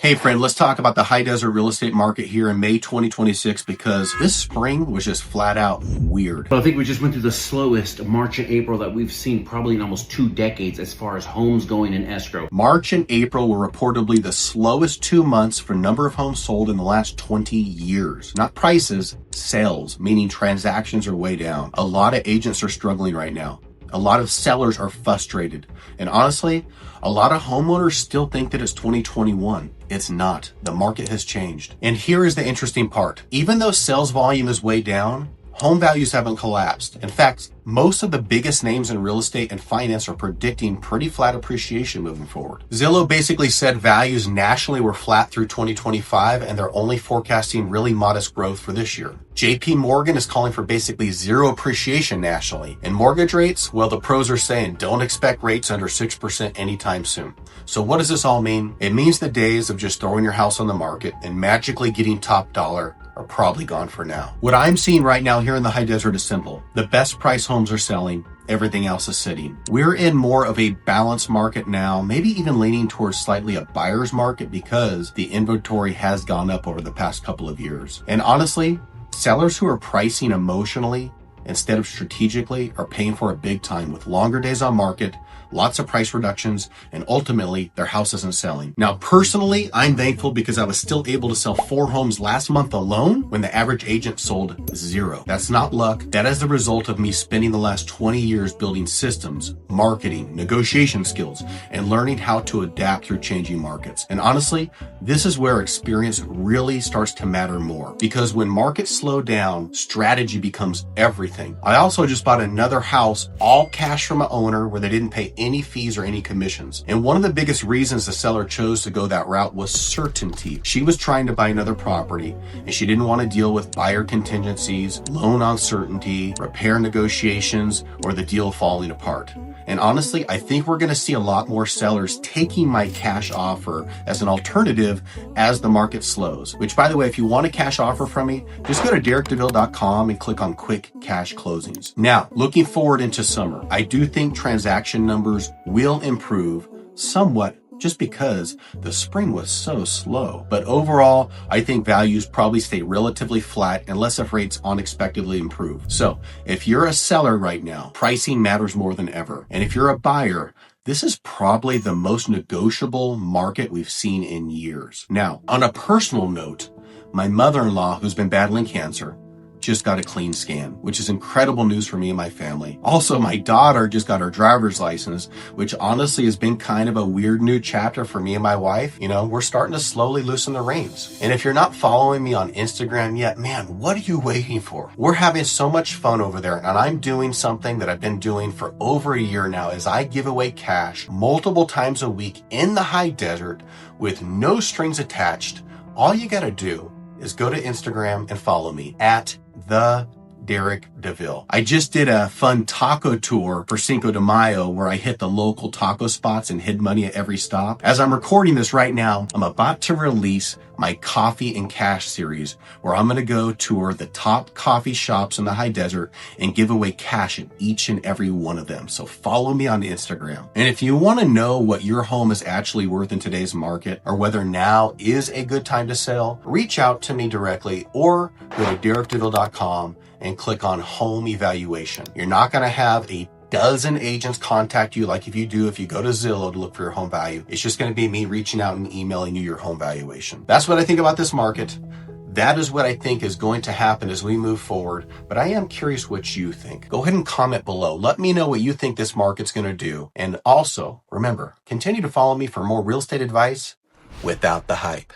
Hey friend, let's talk about the high desert real estate market here in May 2026 because this spring was just flat out weird. I think we just went through the slowest March and April that we've seen probably in almost 2 decades as far as homes going in escrow. March and April were reportedly the slowest 2 months for number of homes sold in the last 20 years. Not prices, sales, meaning transactions are way down. A lot of agents are struggling right now. A lot of sellers are frustrated. And honestly, a lot of homeowners still think that it's 2021. It's not. The market has changed. And here is the interesting part. Even though sales volume is way down, home values haven't collapsed. In fact, most of the biggest names in real estate and finance are predicting pretty flat appreciation moving forward. Zillow basically said values nationally were flat through 2025, and they're only forecasting really modest growth for this year. JP Morgan is calling for basically zero appreciation nationally. And mortgage rates, well, the pros are saying don't expect rates under 6% anytime soon. So what does this all mean? It means the days of just throwing your house on the market and magically getting top dollar are probably gone for now. What I'm seeing right now here in the high desert is simple. The best price homes are selling. Everything else is sitting. We're in more of a balanced market now, maybe even leaning towards slightly a buyer's market because the inventory has gone up over the past couple of years. And honestly, sellers who are pricing emotionally instead of strategically are paying for it big time with longer days on market, lots of price reductions, and ultimately their house isn't selling. Now, personally, I'm thankful because I was still able to sell 4 homes last month alone when the average agent sold 0. That's not luck. That is the result of me spending the last 20 years building systems, marketing, negotiation skills, and learning how to adapt through changing markets. And honestly, this is where experience really starts to matter more because when markets slow down, strategy becomes everything. I also just bought another house, all cash from an owner where they didn't pay any fees or any commissions. And one of the biggest reasons the seller chose to go that route was certainty. She was trying to buy another property and she didn't want to deal with buyer contingencies, loan uncertainty, repair negotiations, or the deal falling apart. And honestly, I think we're going to see a lot more sellers taking my cash offer as an alternative as the market slows. Which, by the way, if you want a cash offer from me, just go to derekdeville.com and click on quick cash closings. Now, looking forward into summer, I do think transaction numbers will improve somewhat just because the spring was so slow. But overall, I think values probably stay relatively flat unless if rates unexpectedly improve. So if you're a seller right now, pricing matters more than ever. And if you're a buyer, this is probably the most negotiable market we've seen in years. Now, on a personal note, my mother-in-law, who's been battling cancer, just got a clean scan, which is incredible news for me and my family. Also, my daughter just got her driver's license, which honestly has been kind of a weird new chapter for me and my wife. You know, we're starting to slowly loosen the reins. And if you're not following me on Instagram yet, man, what are you waiting for? We're having so much fun over there. And I'm doing something that I've been doing for over a year now is I give away cash multiple times a week in the high desert with no strings attached. All you got to do is go to Instagram and follow me at the Derek DeVille. I just did a fun taco tour for Cinco de Mayo where I hit the local taco spots and hid money at every stop. As I'm recording this right now, I'm about to release my Coffee and Cash series where I'm going to go tour the top coffee shops in the high desert and give away cash in each and every one of them. So follow me on Instagram. And if you want to know what your home is actually worth in today's market or whether now is a good time to sell, reach out to me directly or go to derekdeville.com and click on home evaluation. You're not going to have a dozen agents contact you like if you go to Zillow to look for your home value. It's just going to be me reaching out and emailing you your home valuation. That's what I think about this market. That is what I think is going to happen as we move forward. But I am curious what you think. Go ahead and comment below. Let me know what you think this market's going to do. And also, remember, continue to follow me for more real estate advice without the hype.